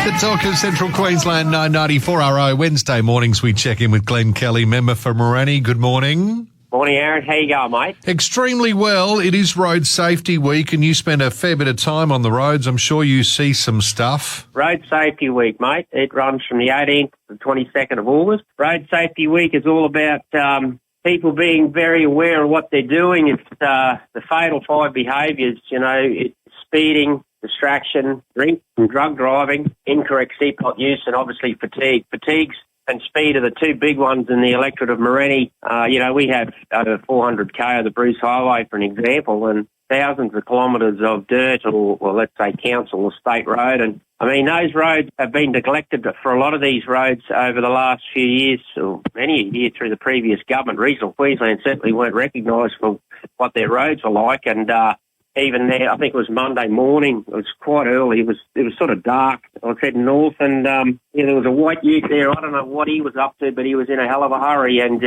The talk of Central Queensland 994RO. Wednesday mornings we check in with Glen Kelly, member for Moranni. Good morning. Morning, Aaron. How you going, mate? Extremely well. It is Road Safety Week and you spend a fair bit of time on the roads. I'm sure you see some stuff. Road Safety Week, mate. It runs from the 18th to the 22nd of August. Road Safety Week is all about people being very aware of what they're doing. It's the fatal five behaviours, it's speeding, distraction, drink and drug driving, incorrect seatbelt use, and obviously fatigue. Fatigues and speed are the two big ones in the electorate of Moranni. We have over 400k of the Bruce Highway, for an example, and thousands of kilometres of dirt or let's say council or state road. And, those roads have been neglected for a lot of these roads over the last few years, or many a year through the previous government. Regional Queensland certainly weren't recognised for what their roads were like, and even there, I think it was Monday morning. It was quite early. It was sort of dark. I was heading north, and there was a white ute there. I don't know what he was up to, but he was in a hell of a hurry, and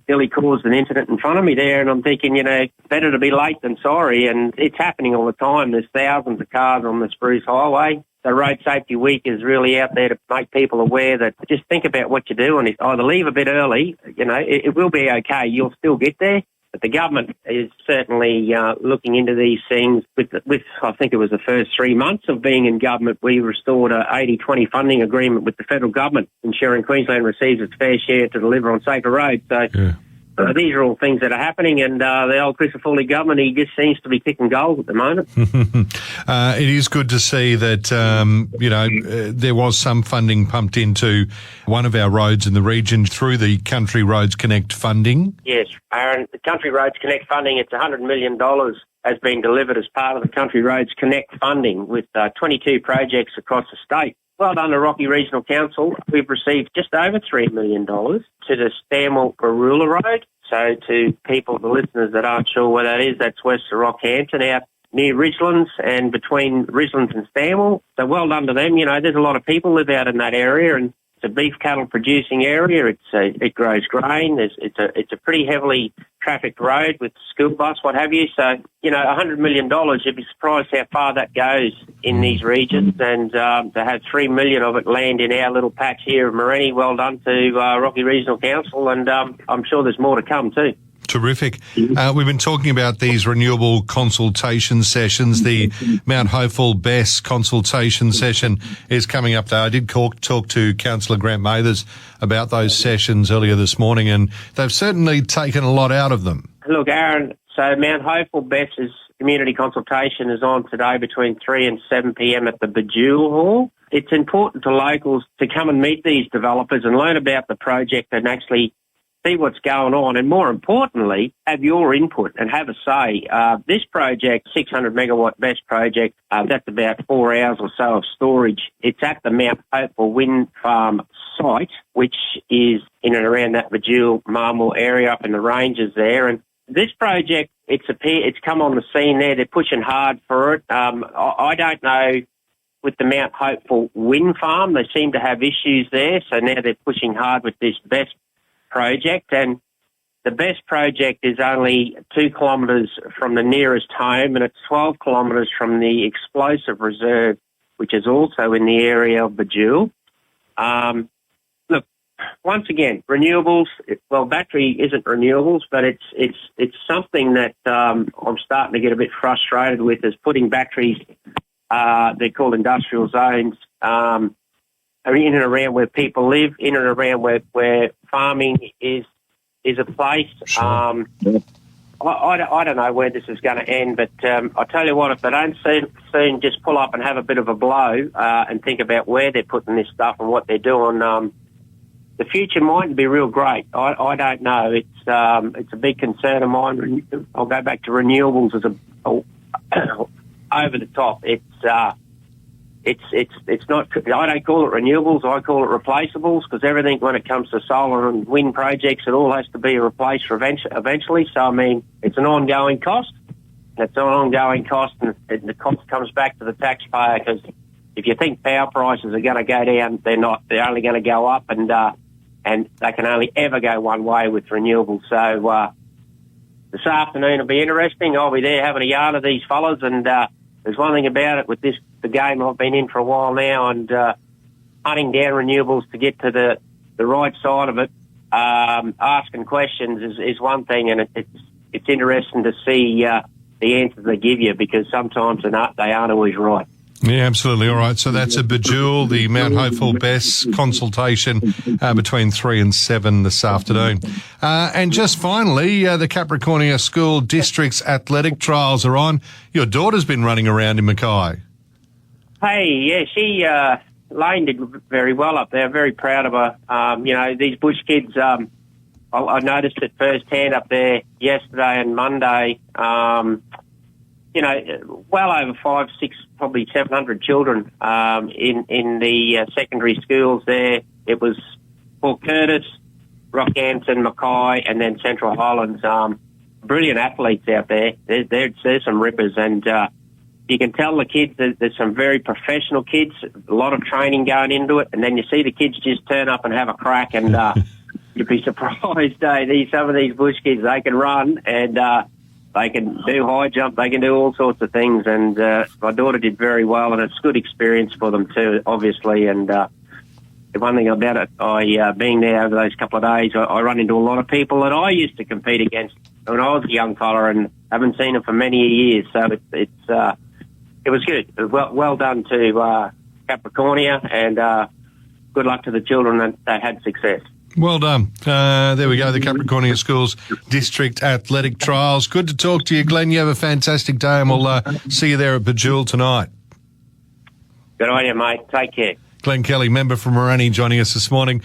nearly caused an incident in front of me there. And I'm thinking, better to be late than sorry. And it's happening all the time. There's thousands of cars on the Spruce Highway. The Road Safety Week is really out there to make people aware that just think about what you do, and either leave a bit early. It will be okay. You'll still get there. But the government is certainly looking into these things. With I think it was the first 3 months of being in government, we restored a 80-20 funding agreement with the federal government, ensuring Queensland receives its fair share to deliver on safer roads. So these are all things that are happening, and the old Chris Foley government, he just seems to be kicking goals at the moment. It is good to see that, there was some funding pumped into one of our roads in the region through the Country Roads Connect funding. Yes, Aaron, the Country Roads Connect funding, it's $100 million has been delivered as part of the Country Roads Connect funding with 22 projects across the state. Well done to Rocky Regional Council. We've received just over $3 million to the Stanwell-Baroola Road. So to people, the listeners that aren't sure where that is, that's west of Rockhampton, out near Ridgelands and between Ridgelands and Stanwell. So well done to them. There's a lot of people live out in that area, and it's a beef cattle producing area. It grows grain. It's a pretty heavily trafficked road with school bus, what have you. So, $100 million, you'd be surprised how far that goes in these regions. And to have $3 million of it land in our little patch here of Moranni, well done to Rocky Regional Council. And I'm sure there's more to come too. Terrific. We've been talking about these renewable consultation sessions. The Mount Hopeful BESS consultation session is coming up there. I did talk to Councillor Grant Mathers about those sessions earlier this morning, and they've certainly taken a lot out of them. Look, Aaron, so Mount Hopeful BESS's community consultation is on today between 3 and 7 p.m. at the Bejewel Hall. It's important to locals to come and meet these developers and learn about the project and actually see what's going on, and more importantly, have your input and have a say. This project, 600 megawatt BESS project, that's about 4 hours or so of storage. It's at the Mount Hopeful Wind Farm site, which is in and around that Bejewel Marmore area up in the ranges there. And this project, it's come on the scene there. They're pushing hard for it. I don't know. With the Mount Hopeful Wind Farm, they seem to have issues there, so now they're pushing hard with this BESS project, and the BESS project is only 2 kilometres from the nearest home, and it's 12 kilometres from the explosive reserve, which is also in the area of Bejewel. Look, once again, renewables. Battery isn't renewables, but it's something that I'm starting to get a bit frustrated with. Is putting batteries, they're called industrial zones, in and around where people live, in and around where farming is a place. Sure. I don't know where this is going to end, but I tell you what, if they don't soon just pull up and have a bit of a blow and think about where they're putting this stuff and what they're doing, the future mightn't be real great. I don't know. It's a big concern of mine. I'll go back to renewables as over the top. It's not. I don't call it renewables. I call it replaceables, because everything when it comes to solar and wind projects, it all has to be replaced eventually. So it's an ongoing cost. It's an ongoing cost, and the cost comes back to the taxpayer. Because if you think power prices are going to go down, they're not. They're only going to go up, and they can only ever go one way with renewables. So this afternoon will be interesting. I'll be there having a yarn of these fellas, and there's one thing about it with the game I've been in for a while now, and hunting down renewables to get to the right side of it. Asking questions is one thing, and it's interesting to see the answers they give you, because sometimes they aren't always right. Yeah, absolutely. All right. So that's a Bejewel, the Mount Hopeful Bess consultation between 3 and 7 this afternoon. And just finally, the Capricornia School District's athletic trials are on. Your daughter's been running around in Mackay. Hey, yeah, she Lane did very well up there. Very proud of her. These bush kids, I noticed it firsthand up there yesterday and Monday. Well over 500, 600, probably 700 children in the secondary schools there. It was Port Curtis, Rockhampton, Mackay, and then Central Highlands. Brilliant athletes out there. There's some rippers, and you can tell the kids that there's some very professional kids, a lot of training going into it, and then you see the kids just turn up and have a crack, and you'd be surprised, some of these bush kids, they can run, and they can do high jump, they can do all sorts of things, and my daughter did very well, and it's a good experience for them too, obviously, and the one thing about it, being there over those couple of days, I run into a lot of people that I used to compete against when I was a young fella, and haven't seen them for many years, so it was good. Well done to Capricornia, and good luck to the children that had success. Well done. There we go, the Capricornia Schools District Athletic Trials. Good to talk to you, Glenn. You have a fantastic day, and we'll see you there at Bejewel tonight. Good on you, mate. Take care. Glen Kelly, member from Morani, joining us this morning.